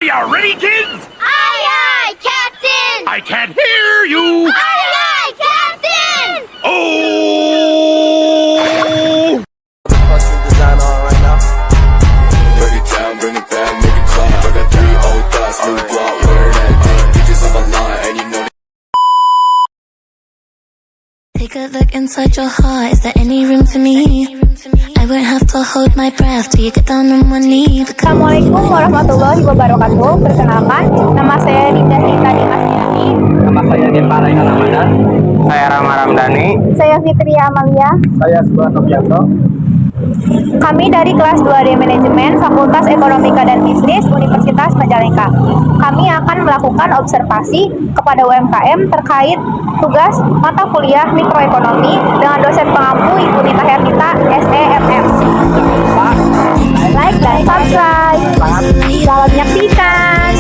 Are you ready, kids? Aye, aye, Captain! I can't hear you! Aye, aye, Captain! Oh! Fucking design on right now. Break it down, bring it back, make it clap. I got 3 old thoughts, new block, wear that dick. Bitches on my line, and you know Take a look inside your heart, is there any room for me? I won't have to hold my breath till you get down on one knee. Assalamualaikum warahmatullahi wabarakatuh. Perkenalkan, nama saya Dinda Rita Dimasniani. Nama saya Deva Raina Ramadan. Saya Rama Ramdhani. Saya Fitria Amalia. Saya Suwanto Bianto. Kami dari kelas 2D Manajemen Fakultas Ekonomika dan Bisnis Universitas Majalengka. Kami akan melakukan observasi kepada UMKM terkait tugas mata kuliah mikroekonomi dengan dosen pengampu Ibu Nita Hertita, SEMM. Like dan subscribe. Selamat menyaksikan.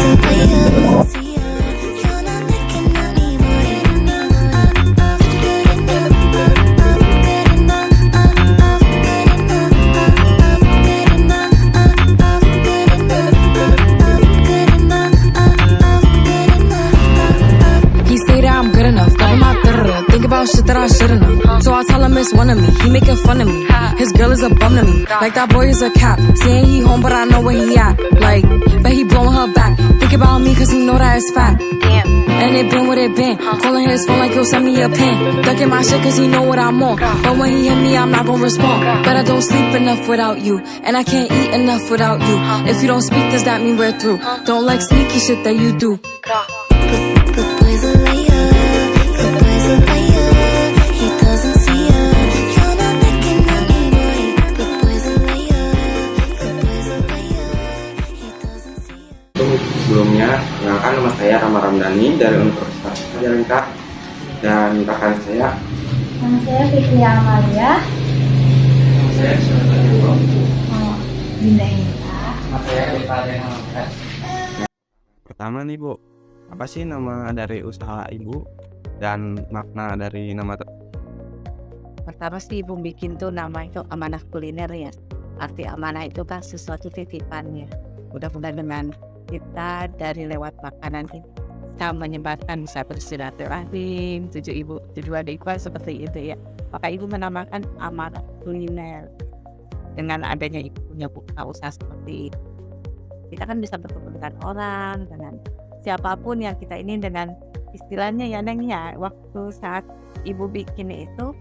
About shit that I shouldn't know. So I tell him it's one of me. He making fun of me. His girl is a bum to me. Like that boy is a cap. Saying he home, but I know where he at. Like, but he blowing her back. Think about me, cause he know that it's fat. And it been what it been. Calling his phone like he'll send me a pin. Ducking my shit cause he know what I'm on. But when he hit me, I'm not gonna respond. But I don't sleep enough without you. And I can't eat enough without you. If you don't speak, does that mean we're through? Don't like sneaky shit that you do. Good boy's a liar. Good boy's a liar. He doesn't see ya. You're not making money, boy. Good boy's a liar. Good boy's a liar. He doesn't see ya. Sebelumnya, kenalkan nama saya Rama Ramdhani dari Universitas Majalengka. Dan rekan saya, Nama saya Fitria Amalia. nama saya Suwanto Bianto. Dinda Rita. Nama saya Deva Raina Ramadan. Pertama nih Bu, apa sih nama dari usaha Ibu dan makna dari nama Pertama sih Ibu bikin tuh nama itu amanah kuliner ya. Arti amanah itu kan sesuatu titipan ya. Mudah-mudahan dengan kita dari lewat makanan kita menyebarkan bisa bersilaturahim, tujuan Ibu seperti itu ya. Maka Ibu menamakan amanah kuliner. Dengan adanya Ibu punya buka usaha seperti itu, kita kan bisa bertemu dengan orang, dengan siapapun yang kita ini dengan istilahnya ya Neng ya. Waktu saat Ibu bikin itu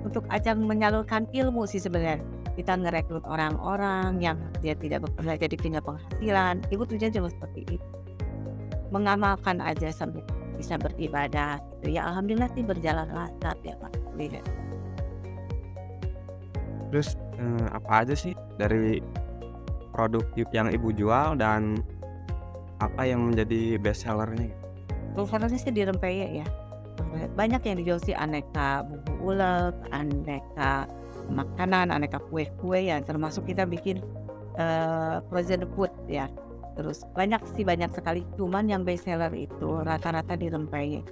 untuk ajang menyalurkan ilmu sih sebenarnya. Kita ngerekrut orang-orang yang dia tidak bekerja jadi punya penghasilan. Ibu tujuan cuma seperti itu. Mengamalkan aja sampai bisa beribadah gitu ya. Alhamdulillah sih berjalan lancar ya Pak. Lihat. Terus apa aja sih dari produk yang Ibu jual dan apa yang menjadi best sellernya? Sellernya sih di rempeyek ya. Banyak yang dijual sih, aneka bumbu ulek, aneka makanan, aneka kue-kue ya. Termasuk kita bikin frozen food ya. Terus banyak sekali. Cuman yang best seller itu rata-rata di rempeyek.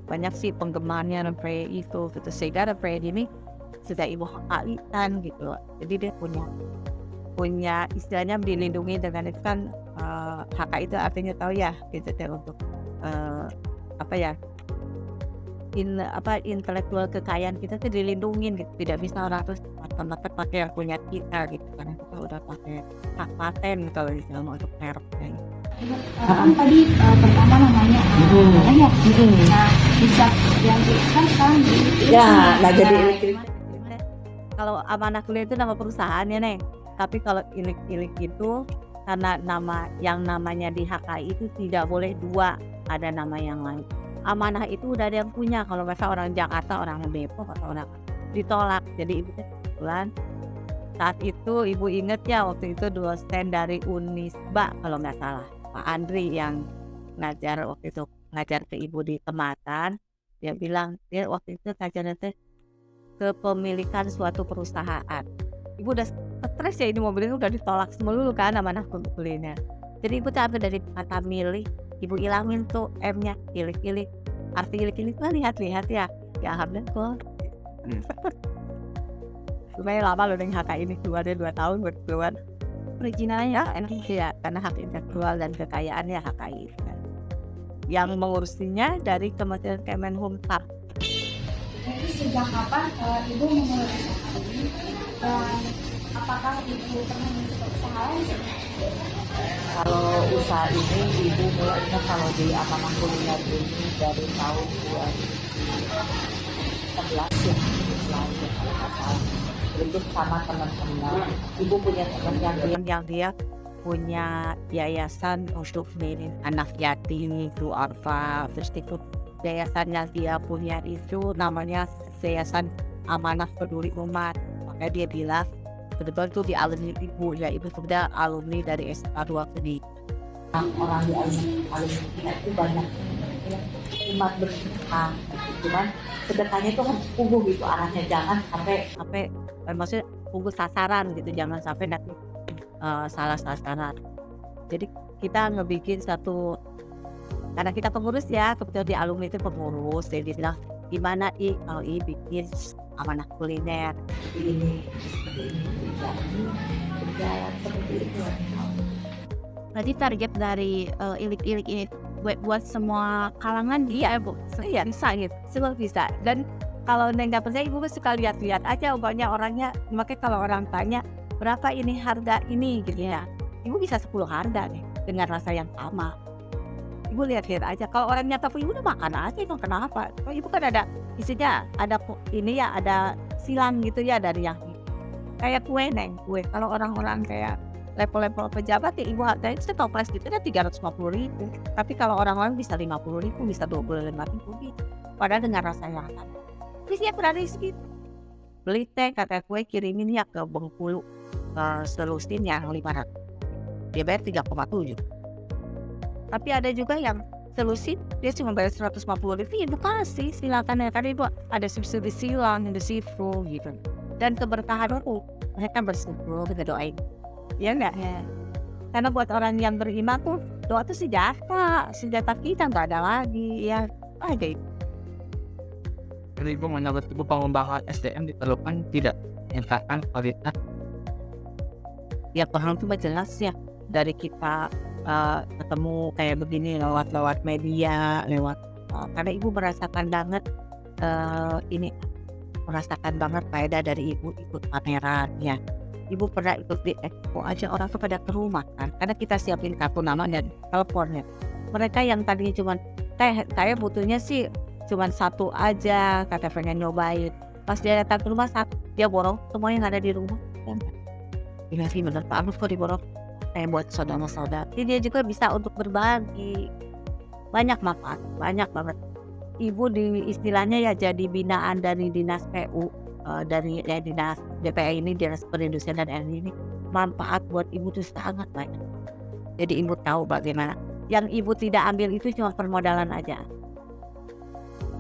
Banyak sih penggemarnya rempeyek itu gitu. Sehingga rempeyek ini sudah Ibu hakaikan gitu. Jadi dia punya istilahnya dilindungi dengan itu kan HK itu artinya tahu ya gitu ya, untuk intelektual kekayaan kita tuh dilindungin gitu. Tidak bisa orang terus mata-mata pakai yang punya kita gitu, karena kita udah pakai hak paten kalau misalnya untuk mereknya gitu. Kan tadi pertama namanya amanah ya. Nah, bisa yang kan sekarang Ya, nah jadi kalau amanah kuliah itu nama perusahaan ya Neng. Tapi kalau ilik-ilik itu karena yang namanya di HKI itu tidak boleh dua, ada nama yang lain. Amanah itu udah ada yang punya. Kalau misalnya orang Jakarta, orang Depok atau orang ditolak. Jadi Ibu kebetulan saat itu Ibu inget ya, waktu itu dosen dari Unisba kalau nggak salah, Pak Andri yang ngajar waktu itu, ngajar ke Ibu di Kematan. Dia bilang dia waktu itu ngajarnya kepemilikan suatu perusahaan. Ibu udah stres ya, ini mobil ini udah ditolak semua kan amanah kuliner. Jadi Ibu ambil dari kata milih, Ibu ilangin tuh M-nya, ilik-ilik. Arti ilik-ilik kan lihat-lihat ya. Ya alhamdulillah kok. Lumayan lama loh dengan HK ini, keluar 2 tahun buat keluar. perizinannya enak ya, karena hak intelektual dan kekayaannya HKI. Yang mengurusinya dari Kementerian Kemenhumkam. Jadi sejak kapan Ibu memulai usaha ini? Dan apakah Ibu pernah mencoba usaha lain? Kalau usaha ini Ibu mulainya kalau di Amanah Kuliner ini dari tahun 2011 ya, kalau nggak salah. Itu sama teman-teman. Ibu punya teman yang dia punya yayasan untuk ini anak yatim, duafa, terus itu yayasannya dia punya itu namanya Yayasan Amanah Peduli Umat. Makanya dia bilang kebetulan itu di alumni Ibu ya, Ibu sudah alumni dari SMA 2 Seni. Orang di alumni itu banyak umat bersedekah, cuman sedekahnya itu harus sungguh gitu arahnya, jangan sampai maksudnya sungguh sasaran gitu, jangan sampai nanti salah sasaran. Jadi kita ngebikin satu, karena kita pengurus ya, kebetulan di alumni itu pengurus, jadi dia bilang gimana kalau bikin Amanah Kuliner ini berjalan seperti itu. Berarti target dari ilik-ilik ini buat semua kalangan dia Bu. Iya bisa gitu, semua bisa. Dan kalau Neng nggak percaya, Ibu suka lihat-lihat aja banyak orangnya. Makanya kalau orang tanya berapa ini harga ini gitu ya, Ibu bisa 10 harga nih dengan rasa yang sama. Ibu lihat-lihat aja. Kalau orang nyata Ibu udah makan aja, emang kenapa? Kalau Ibu kan ada isinya, ada ini ya, ada silang gitu ya dari yang kayak kue Neng, kue. Kalau orang-orang kayak level-level pejabat ya Ibu harganya itu toples gitu kan 350.000. Tapi kalau orang-orang bisa 50.000, bisa 25.000 gitu. Padahal dengan rasa yang sama. Isinya berada di segitu. Beli teh kata kue kirimin ya ke Bengkulu, selusin yang 500. Dia bayar 3,7. Tapi ada juga yang selusin dia cuma bayar 150.000, Ibu kasih silakan ya, karena Ibu ada subsidi silang, ada sifu gitu. Dan keberkahan itu mereka bersyukur, kita doain. Ya enggak? Ya. Karena buat orang yang beriman tuh doa tuh senjata kita nggak ada lagi ya. Ada. Jadi Ibu menurut Ibu pengembangan SDM diperlukan tidak meningkatkan kualitas? Ya paham tuh jelas ya, dari kita ketemu kayak begini lewat media, karena Ibu merasakan banget merasakan banget faedah dari Ibu ikut pameran ya. Ibu pernah ikut di expo aja, orang tuh pada ke rumah kan, karena kita siapin kartu nama dan teleponnya. Mereka yang tadinya cuma saya butuhnya sih cuma satu aja, kata pengen nyobain. Pas dia datang ke rumah dia borong semua yang ada di rumah. Ini sih bener Pak Agus kok diborong. Saya buat saudara-saudara. Jadi dia juga bisa untuk berbagi. Banyak manfaat, banyak banget. Ibu di istilahnya ya jadi binaan dari dinas PU, dari dinas DPR ini, dinas perindustrian dan energi ini, manfaat buat Ibu tuh sangat banyak. Jadi Ibu tahu bagaimana. Yang Ibu tidak ambil itu cuma permodalan aja.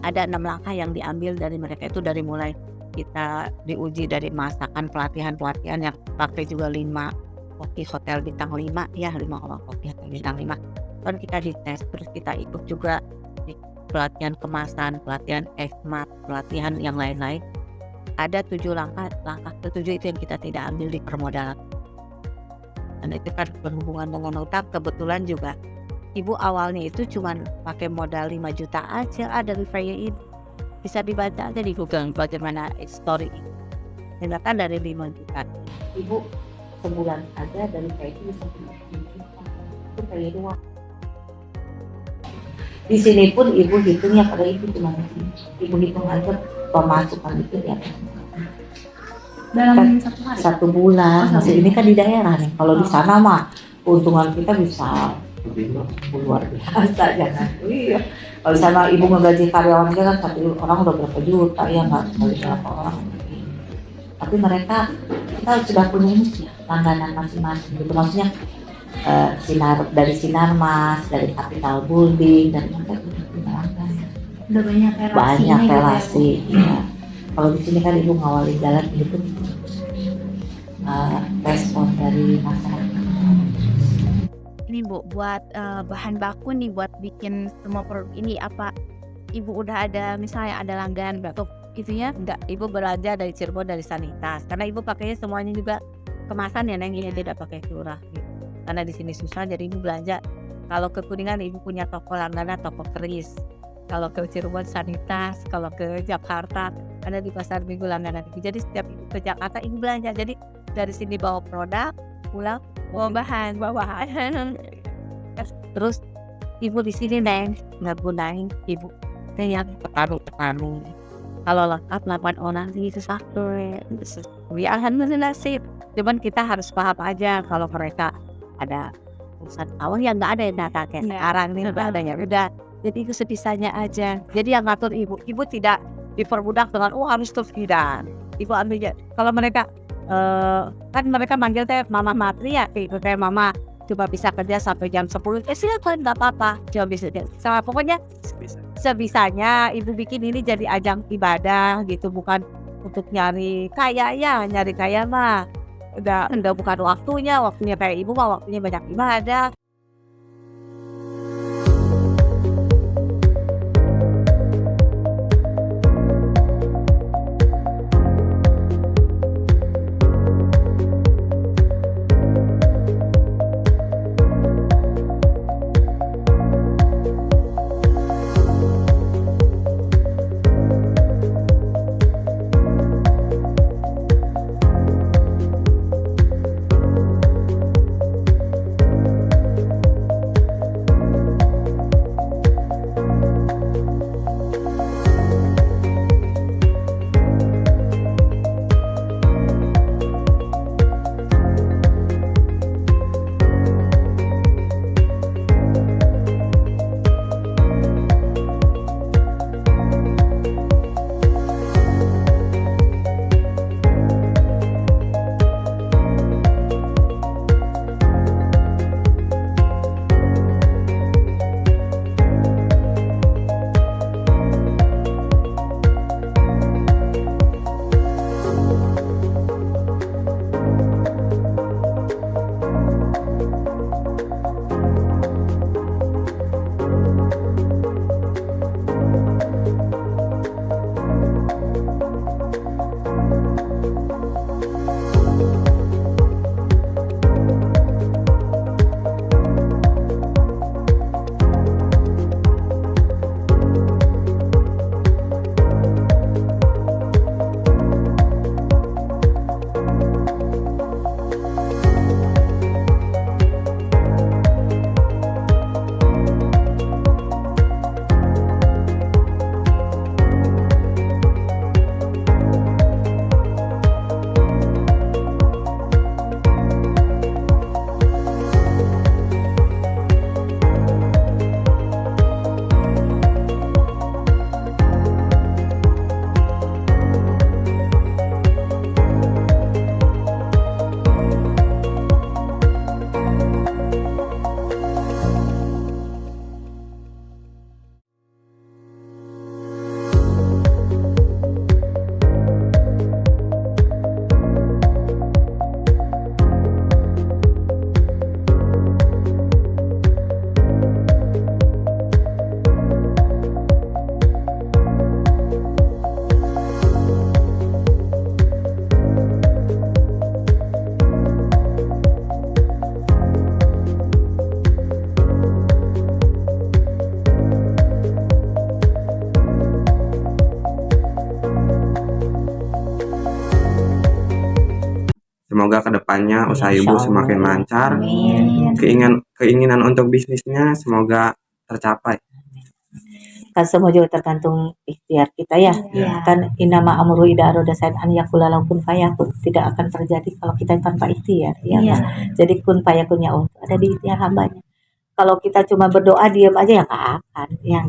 Ada 6 langkah yang diambil dari mereka itu, dari mulai kita diuji dari masakan, pelatihan yang pakai juga 5 koki hotel bintang 5 ya, 5 orang koki hotel bintang 5. Dan kita dites, terus kita ikut juga di pelatihan kemasan, pelatihan esmat, pelatihan yang lain-lain. Ada 7 langkah ke-7 itu yang kita tidak ambil di permodalan. Dan itu kan berhubungan dengan utang. Kebetulan juga Ibu awalnya itu cuma pakai modal 5 juta aja, ada dari ini. Bisa dibaca aja di Google bagaimana story ini. Dan bahkan dari 5 juta Ibu sebulan aja dari kayak itu bisa 10 juta. Itu kayak doang. Di sini pun Ibu hitungnya pada Ibu cuma Ibu hitung aja pemasukan itu ya. Dalam satu bulan. Masih ini kan di daerah nih. Kalau di sana mah keuntungan kita bisa luar biasa, jangan. Iya. Kalau di sana Ibu ngegaji karyawan dia kan satu orang udah berapa juta ya, nggak sekali berapa orang. Tapi mereka kita sudah punya ini langganan masing-masing. Gitu maksudnya dari Sinarmas, dari Capital Building, dari mereka punya langganan. Udah banyak relasi. Ya. Kalau di sini kan Ibu ngawali jalan itu respon dari masyarakat. Ini Bu, buat bahan baku nih buat bikin semua produk ini, apa Ibu udah ada misalnya ada langganan atau itunya? Enggak, Ibu belajar dari Cirebon dari Sanitas, karena Ibu pakainya semuanya juga kemasan ya Neng, ini tidak pakai curah gitu. Karena di sini susah jadi ibu belanja. Kalau ke Kuningan ibu punya toko langganan, toko keris. Kalau ke Cirebon Sanitas, kalau ke Jakarta ada di pasar minggu langganan ibu. Jadi setiap ibu ke Jakarta ibu belanja. Jadi dari sini bawa produk, pulang bawa bahan. Terus ibu di sini Neng nggak gunain ibu yang terparu. Kalau lengkap 8 orang itu satu. Ya alhamdulillah sih. Cuman kita harus paham aja kalau mereka ada urusan awal yang nggak ada yang datang kayak sekarang nih udah ada ya udah. Jadi itu sebisanya aja. Jadi yang ngatur ibu tidak diperbudak dengan harus terus tidak. Ibu ambilnya. Kalau mereka kan mereka manggil teh mama matri ya kayak mama coba bisa kerja sampai jam 10 silakan nggak apa-apa coba bisa sama pokoknya sebisanya ibu bikin ini jadi ajang ibadah gitu, bukan untuk nyari kaya mah udah bukan waktunya kayak ibu mah waktunya banyak ibadah. Semoga kedepannya usaha ibu semakin lancar. Keinginan untuk bisnisnya semoga tercapai. Kan semua juga tergantung ikhtiar kita ya. Kan inama amru ida aroda sain an yakula lakum fayakun, tidak akan terjadi kalau kita tanpa ikhtiar ya. Jadi kun fayakunnya Allah ada di ikhtiar hambanya. Kalau kita cuma berdoa diam aja ya nggak akan ya.